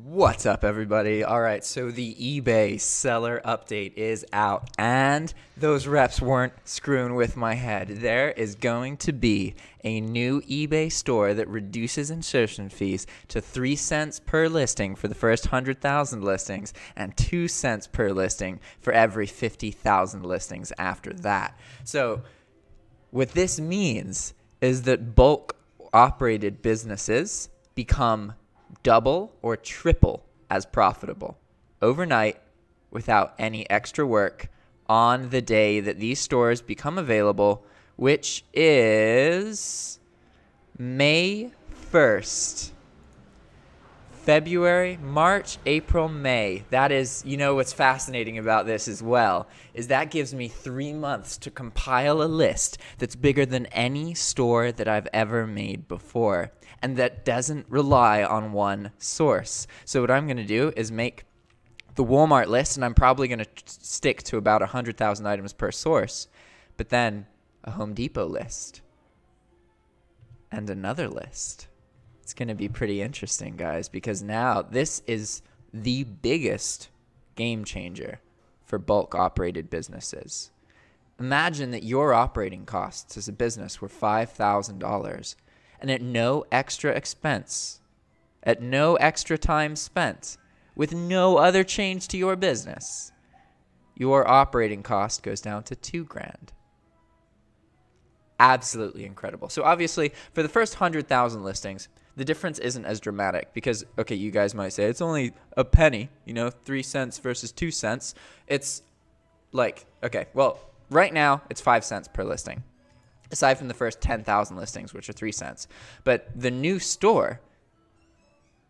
What's up, everybody? All right, so the eBay seller update is out, and those reps weren't screwing with my head. There is going to be a new eBay store that reduces insertion fees to 3 cents per listing for the first 100,000 listings and 2 cents per listing for every 50,000 listings after that. So what this means is that bulk operated businesses become double or triple as profitable overnight without any extra work on the day that these stores become available, which is May 1st. February, March, April, May. That is, you know, what's fascinating about this as well is that gives me 3 months to compile a list that's bigger than any store that I've ever made before, and that doesn't rely on one source. So what I'm going to do is make the Walmart list, and I'm probably going to stick to about 100,000 items per source, but then a Home Depot list and another list. It's going to be pretty interesting, guys, because now this is the biggest game changer for bulk operated businesses. Imagine that your operating costs as a business were $5,000, and at no extra expense, at no extra time spent, with no other change to your business, your operating cost goes down to $2,000. Absolutely incredible. So obviously, for the first 100,000 listings, the difference isn't as dramatic because, okay, you guys might say it's only a penny, 3 cents versus 2 cents. It's like, okay, well, right now it's 5 cents per listing, aside from the first 10,000 listings, which are 3 cents. But the new store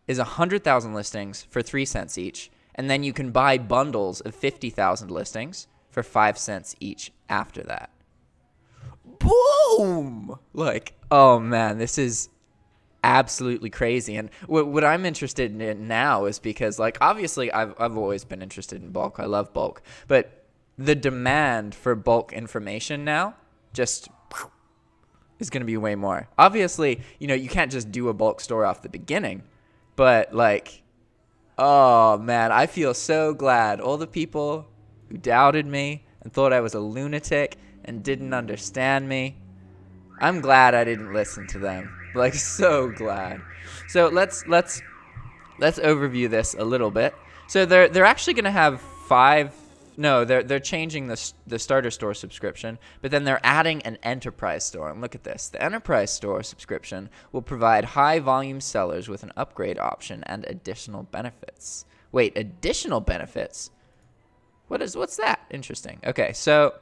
is 100,000 listings for 3 cents each, and then you can buy bundles of 50,000 listings for 5 cents each after that. Boom! Like, oh man, this is absolutely crazy. And what I'm interested in now is because, like, obviously I've always been interested in bulk. I love bulk, but the demand for bulk information now just is going to be way more. Obviously, you can't just do a bulk store off the beginning, but like, oh man, I feel so glad all the people who doubted me and thought I was a lunatic and didn't understand me, I'm glad I didn't listen to them. Like, so glad. So let's overview this a little bit. So they're actually going to have they're changing the starter store subscription, but then they're adding an enterprise store. And look at this. The enterprise store subscription will provide high volume sellers with an upgrade option and additional benefits. Wait, additional benefits? What's that? Interesting. Okay, so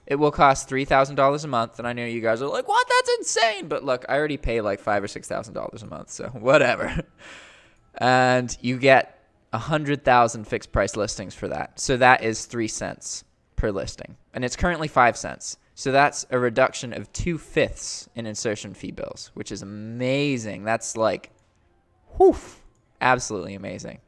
it will cost $3,000 a month, and I know you guys are like, what? That's insane. But look, I already pay like $5,000 or $6,000 a month, so whatever. And you get 100,000 fixed price listings for that. So that is 3 cents per listing, and it's currently 5 cents. So that's a reduction of 2/5 in insertion fee bills, which is amazing. That's like, whew, absolutely amazing.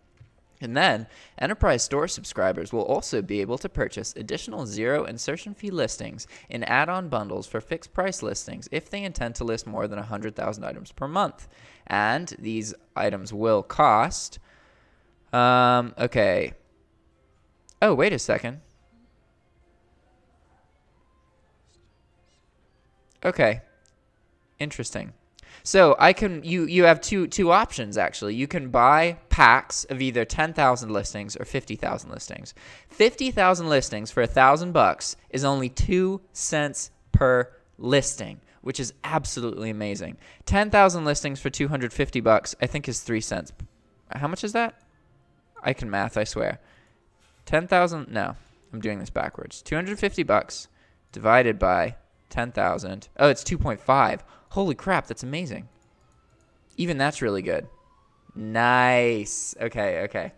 And then, enterprise store subscribers will also be able to purchase additional zero insertion fee listings in add-on bundles for fixed price listings if they intend to list more than 100,000 items per month. And these items will cost, okay. Oh, wait a second. Okay. Interesting. So you have two options, actually. You can buy packs of either 10,000 listings or 50,000 listings. 50,000 listings for $1,000 is only 2 cents per listing, which is absolutely amazing. 10,000 listings for $250, I think, is 3 cents. How much is that? I can math, I swear. 10,000, no, I'm doing this backwards. $250 divided by 10,000. Oh, it's 2.5. Holy crap, that's amazing. Even that's really good. Nice. Okay.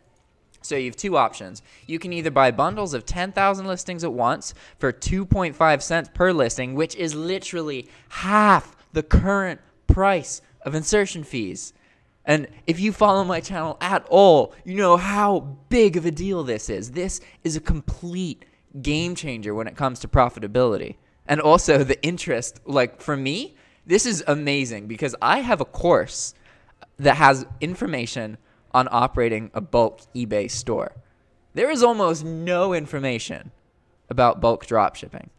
So you have two options. You can either buy bundles of 10,000 listings at once for 2.5 cents per listing, which is literally half the current price of insertion fees. And if you follow my channel at all, you know how big of a deal this is. This is a complete game changer when it comes to profitability. And also the interest, like for me, this is amazing because I have a course that has information on operating a bulk eBay store. There is almost no information about bulk dropshipping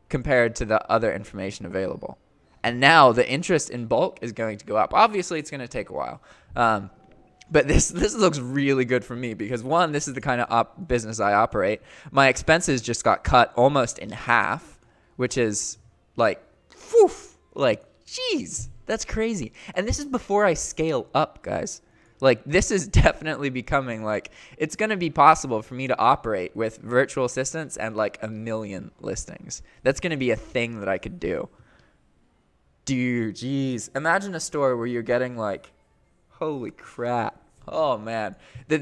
compared to the other information available. And now the interest in bulk is going to go up. Obviously, it's going to take a while. But this looks really good for me because, one, this is the kind of business I operate. My expenses just got cut almost in half, which is like, whew, like, geez, that's crazy. And this is before I scale up, guys. Like, this is definitely becoming, like, it's going to be possible for me to operate with virtual assistants and, like, 1 million listings. That's going to be a thing that I could do. Dude, geez. Imagine a store where you're getting, like, holy crap. Oh, man. The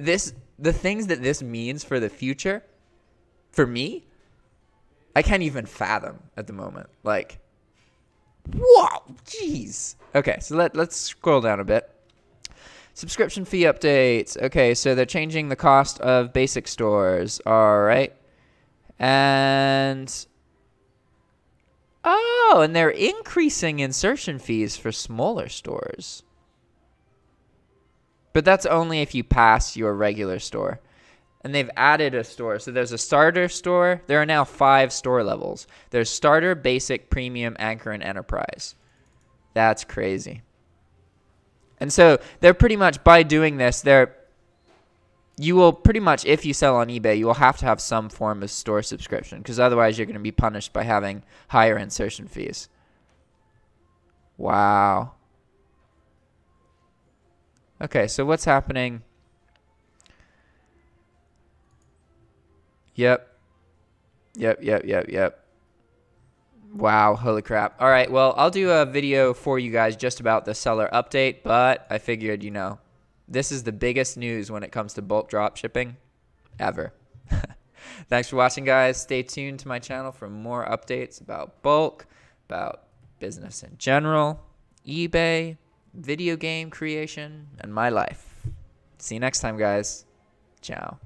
things that this means for the future, for me, I can't even fathom at the moment. Like, whoa, jeez. Okay, so let's scroll down a bit. Subscription fee updates. Okay, so they're changing the cost of basic stores. All right. And oh, and they're increasing insertion fees for smaller stores. But that's only if you pass your regular store. And they've added a store. So there's a starter store. There are now 5 store levels. There's starter, basic, premium, anchor, and enterprise. That's crazy. And so they're pretty much, by doing this, you will pretty much, if you sell on eBay, you will have to have some form of store subscription because otherwise you're going to be punished by having higher insertion fees. Wow. Okay, so what's happening? Yep. Wow, holy crap. All right, well, I'll do a video for you guys just about the seller update, but I figured, you know, this is the biggest news when it comes to bulk drop shipping ever. Thanks for watching, guys. Stay tuned to my channel for more updates about bulk, about business in general, eBay, video game creation, and my life. See you next time, guys. Ciao.